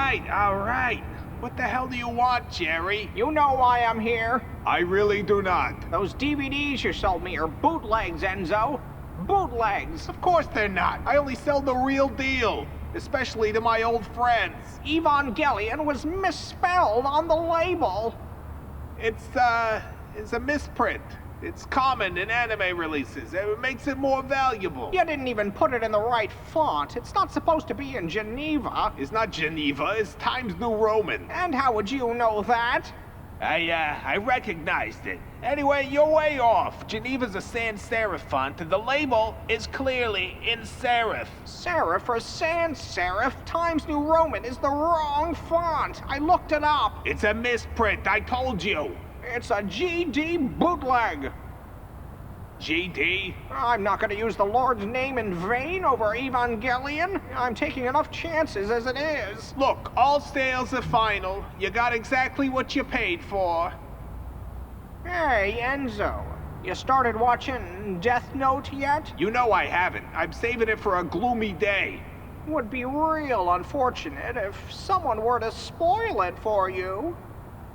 right. What the hell do you want, Jerry? You know why I'm here. I really do not. Those DVDs you sold me are bootlegs, Enzo. Bootlegs. Of course they're not. I only sell the real deal. Especially to my old friends. Evangelion was misspelled on the label. It's a misprint. It's common in anime releases. It makes it more valuable. You didn't even put it in the right font. It's not supposed to be in Geneva. It's not Geneva, it's Times New Roman. And how would you know that? I recognized it. Anyway, you're way off. Geneva's a sans serif font, and the label is clearly in serif. Serif or sans serif? Times New Roman is the wrong font. I looked it up. It's a misprint, I told you. It's a GD bootleg. GD? I'm not going to use the Lord's name in vain over Evangelion. I'm taking enough chances as it is. Look, all sales are final. You got exactly what you paid for. Hey, Enzo. You started watching Death Note yet? You know I haven't. I'm saving it for a gloomy day. Would be real unfortunate if someone were to spoil it for you.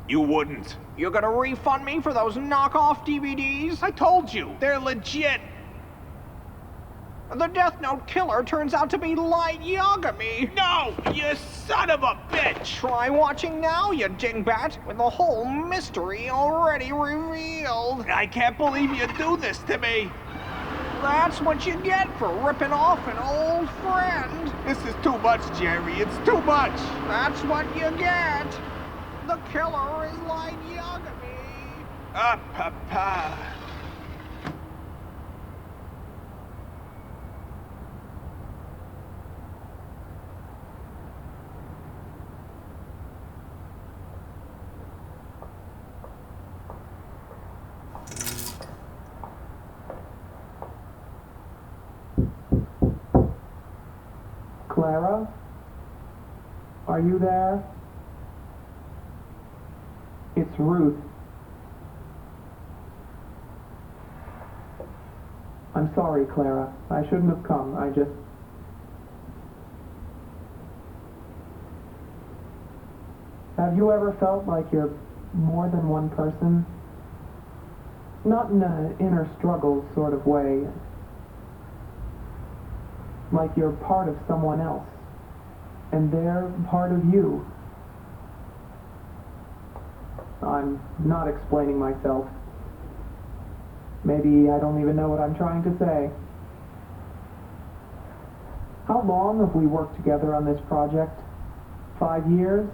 You wouldn't. You're gonna refund me for those knockoff DVDs? I told you, they're legit. The Death Note killer turns out to be Light Yagami. No, you son of a bitch! Try watching now, you dingbat, with the whole mystery already revealed. I can't believe you do this to me. That's what you get for ripping off an old friend. This is too much, Jerry. It's too much. That's what you get. The killer is Light Yagami. Papa. Clara? Are you there? It's Ruth. I'm sorry, Clara. I shouldn't have come. Have you ever felt like you're more than one person? Not in an inner struggle sort of way. Like you're part of someone else, and they're part of you. I'm not explaining myself. Maybe I don't even know what I'm trying to say. How long have we worked together on this project? 5 years?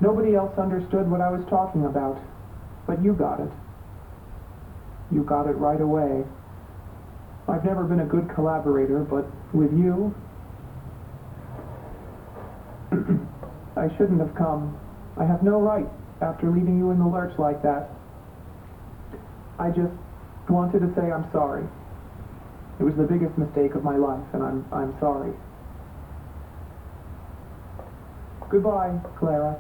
Nobody else understood what I was talking about, but you got it. You got it right away. I've never been a good collaborator, but with you, I shouldn't have come. I have no right after leaving you in the lurch like that. I just wanted to say I'm sorry. It was the biggest mistake of my life, and I'm sorry. Goodbye, Clara.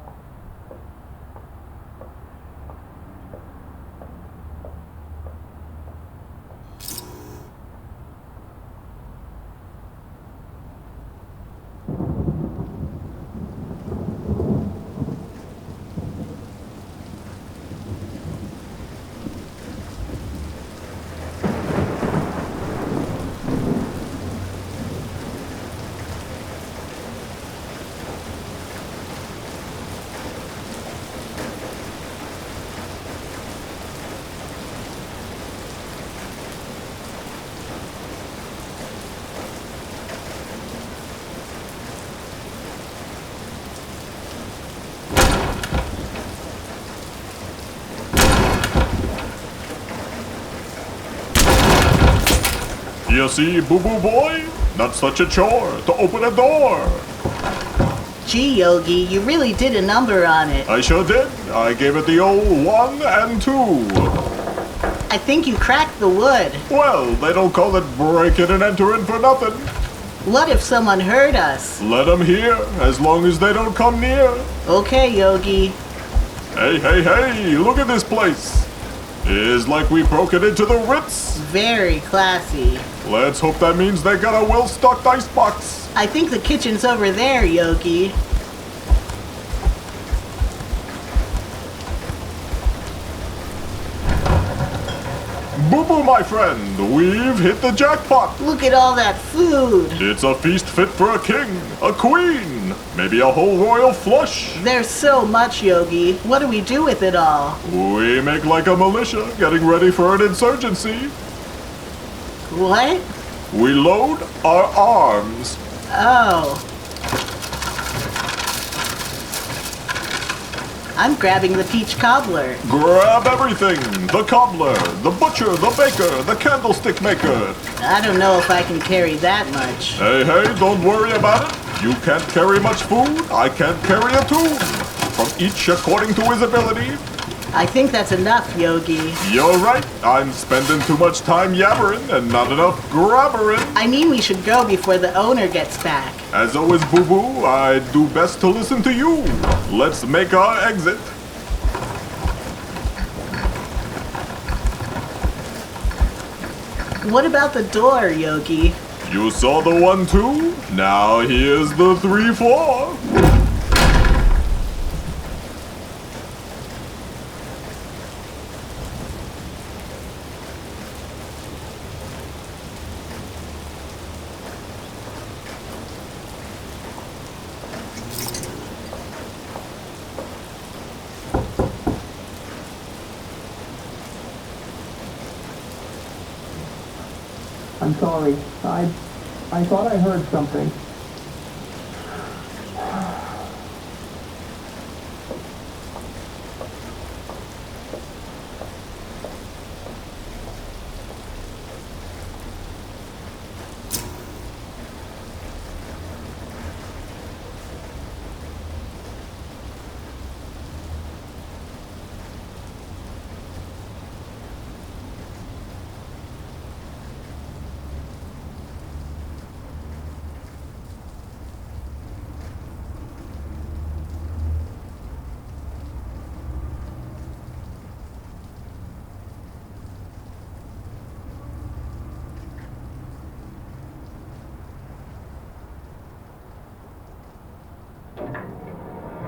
You see, boo-boo boy? Not such a chore to open a door. Gee, Yogi, you really did a number on it. I sure did. I gave it the old 1 and 2. I think you cracked the wood. Well, they don't call it breaking and entering for nothing. What if someone heard us? Let them hear, as long as they don't come near. Okay, Yogi. Hey, look at this place. Is like we broke it into the Ritz. Very classy. Let's hope that means they got a well-stocked icebox. I think the kitchen's over there, Yogi. Boo-boo, my friend, we've hit the jackpot. Look at all that food. It's a feast fit for a king, a queen, maybe a whole royal flush. There's so much, Yogi. What do we do with it all? We make like a militia getting ready for an insurgency. What? We load our arms. Oh. I'm grabbing the peach cobbler. Grab everything. The cobbler, the butcher, the baker, the candlestick maker. I don't know if I can carry that much. Hey, don't worry about it. You can't carry much food. I can't carry a tune. From each according to his ability. I think that's enough, Yogi. You're right. I'm spending too much time yabbering and not enough grabbering. I mean, we should go before the owner gets back. As always, boo-boo, I do best to listen to you. Let's make our exit. What about the door, Yogi? You saw the 1, 2. Now here's the 3, 4. I'm sorry. I thought I heard something.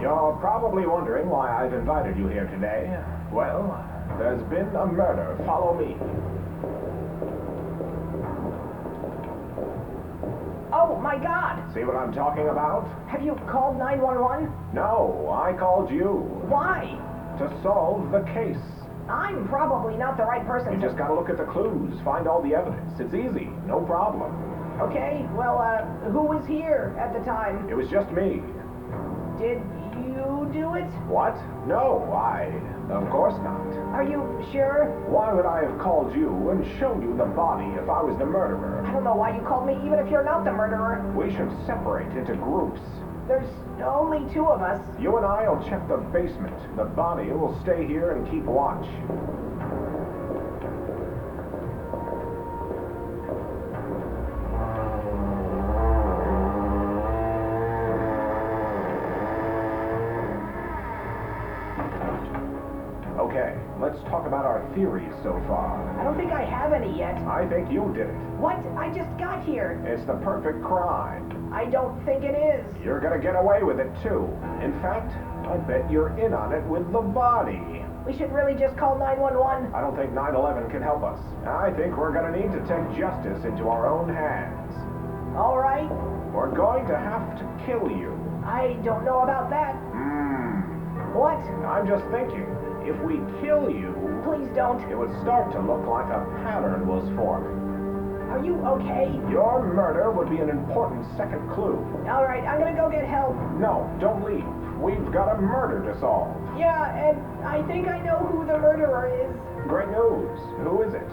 You're probably wondering why I've invited you here today. Well, there's been a murder. Follow me. Oh, my God! See what I'm talking about? Have you called 911? No, I called you. Why? To solve the case. I'm probably not the right person You to... just gotta look at the clues, find all the evidence. It's easy, no problem. Okay, well, who was here at the time? It was just me. Did you do it? What? No, of course not. Are you sure? Why would I have called you and shown you the body if I was the murderer? I don't know why you called me, even if you're not the murderer. We should separate into groups. There's only 2 of us. You and I'll check the basement. The body will stay here and keep watch. Okay, let's talk about our theories so far. I don't think I have any yet. I think you did it. What? I just got here. It's the perfect crime. I don't think it is. You're gonna get away with it too. In fact, I bet you're in on it with the body. We should really just call 911. I don't think 9/11 can help us. I think we're gonna need to take justice into our own hands. All right. We're going to have to kill you. I don't know about that. What? I'm just thinking, if we kill you, Please don't. it would start to look like a pattern was forming. Are you okay? Your murder would be an important second clue. All right, I'm gonna go get help. No, don't leave. We've got a murder to solve. Yeah, and I think I know who the murderer is. Great news. Who is it?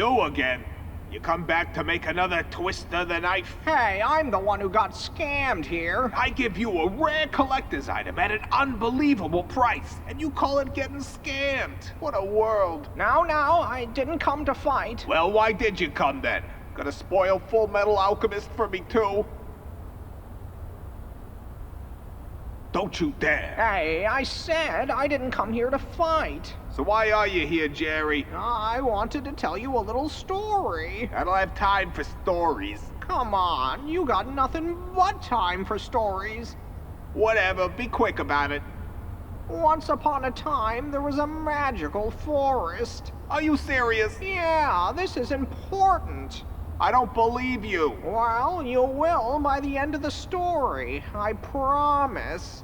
You again? You come back to make another twist of the knife? Hey, I'm the one who got scammed here. I give you a rare collector's item at an unbelievable price, and you call it getting scammed. What a world. Now, I didn't come to fight. Well, why did you come then? Gonna spoil Full Metal Alchemist for me too? Don't you dare. Hey, I said I didn't come here to fight. So why are you here, Jerry? I wanted to tell you a little story. I don't have time for stories. Come on, you got nothing but time for stories. Whatever, be quick about it. Once upon a time, there was a magical forest. Are you serious? Yeah, this is important. I don't believe you. Well, you will by the end of the story, I promise.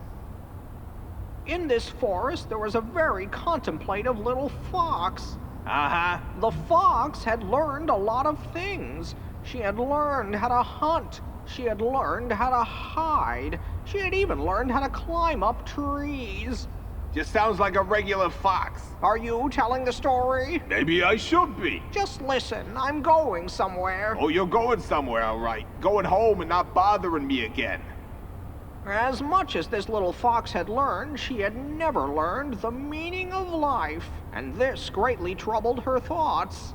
In this forest, there was a very contemplative little fox. Uh-huh. The fox had learned a lot of things. She had learned how to hunt. She had learned how to hide. She had even learned how to climb up trees. Just sounds like a regular fox. Are you telling the story? Maybe I should be. Just listen, I'm going somewhere. Oh, you're going somewhere, all right. Going home and not bothering me again. As much as this little fox had learned, she had never learned the meaning of life, and this greatly troubled her thoughts.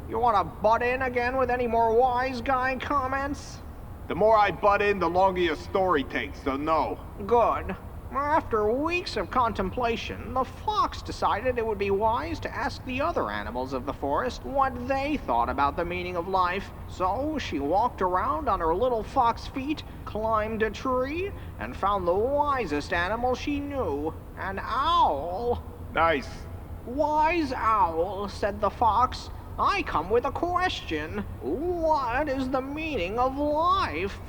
You want to butt in again with any more wise guy comments? The more I butt in, the longer your story takes, so no. Good. After weeks of contemplation, the fox decided it would be wise to ask the other animals of the forest what they thought about the meaning of life. So she walked around on her little fox feet, climbed a tree, and found the wisest animal she knew, an owl. Nice. Wise owl, said the fox, I come with a question. What is the meaning of life?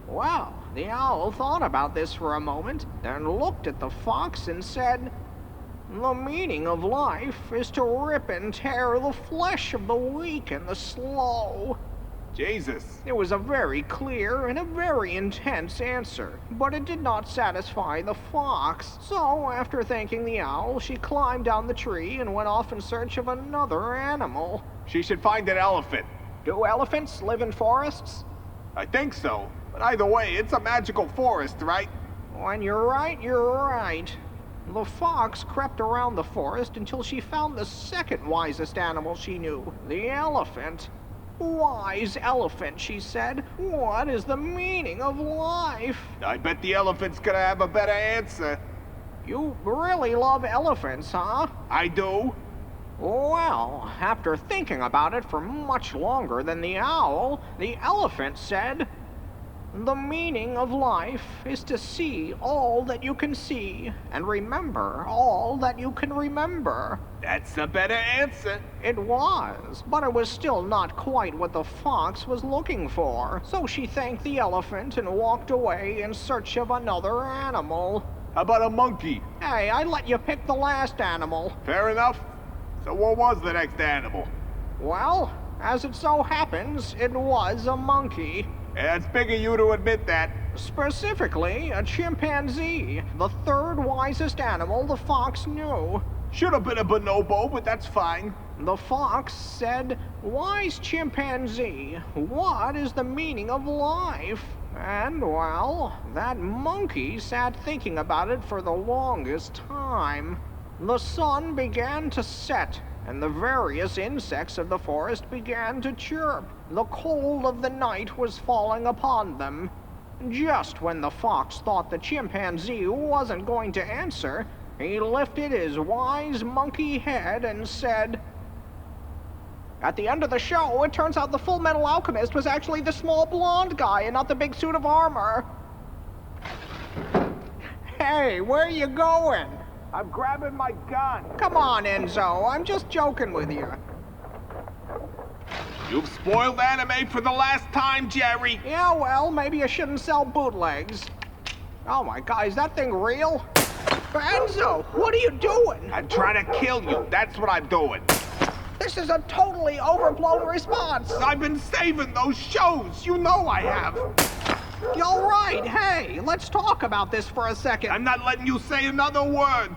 Well, the owl thought about this for a moment, then looked at the fox and said, the meaning of life is to rip and tear the flesh of the weak and the slow. Jesus. It was a very clear and a very intense answer, but it did not satisfy the fox. So, after thanking the owl, she climbed down the tree and went off in search of another animal. She should find an elephant. Do elephants live in forests? I think so. But either way, it's a magical forest, right? When you're right, you're right. The fox crept around the forest until she found the second wisest animal she knew, the elephant. Wise elephant, she said, what is the meaning of life? I bet the elephant's gonna have a better answer. You really love elephants, huh? I do. Well, after thinking about it for much longer than the owl, the elephant said, the meaning of life is to see all that you can see and remember all that you can remember. That's a better answer. It was, but it was still not quite what the fox was looking for. So she thanked the elephant and walked away in search of another animal. How about a monkey? Hey, I let you pick the last animal. Fair enough. So what was the next animal? Well, as it so happens, it was a monkey. Yeah, it's big of you to admit that. Specifically, a chimpanzee, the third wisest animal the fox knew. Should have been a bonobo, but that's fine. The fox said, wise chimpanzee, what is the meaning of life? And, well, that monkey sat thinking about it for the longest time. The sun began to set, and the various insects of the forest began to chirp. The cold of the night was falling upon them. Just when the fox thought the chimpanzee wasn't going to answer, he lifted his wise monkey head and said, at the end of the show, it turns out the Full Metal Alchemist was actually the small blonde guy and not the big suit of armor. Hey, where are you going? I'm grabbing my gun. Come on, Enzo, I'm just joking with you. You've spoiled anime for the last time, Jerry. Yeah, well, maybe I shouldn't sell bootlegs. Oh my God, is that thing real? Enzo, what are you doing? I'm trying to kill you. That's what I'm doing. This is a totally overblown response. I've been saving those shows. You know I have. You're right. Hey, let's talk about this for a second. I'm not letting you say another word.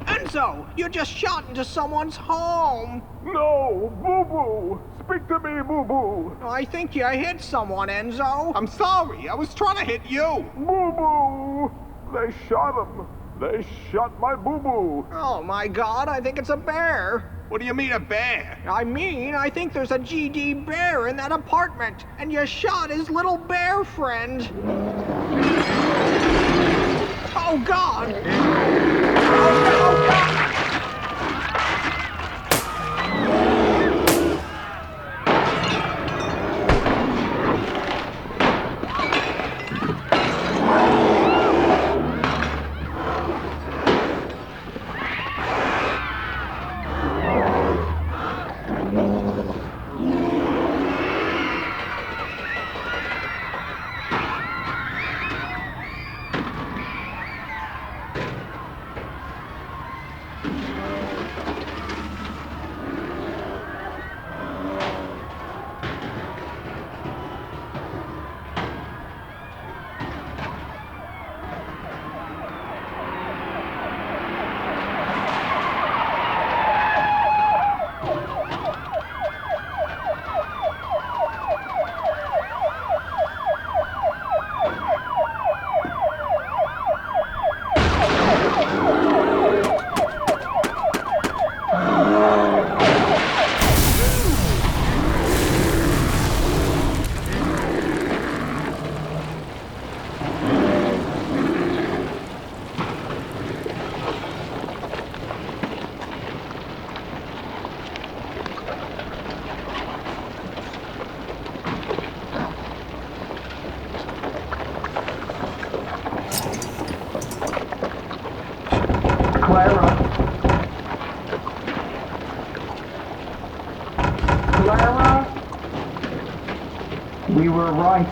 Enzo! Enzo, you just shot into someone's home. No, Boo-Boo! Speak to me, Boo-Boo! I think you hit someone, Enzo. I'm sorry, I was trying to hit you. Boo-Boo! They shot him. They shot my Boo-Boo. Oh my God, I think it's a bear. What do you mean a bear? I think there's a GD bear in that apartment, and you shot his little bear friend. Oh God! Oh no, God! Clara, we were right.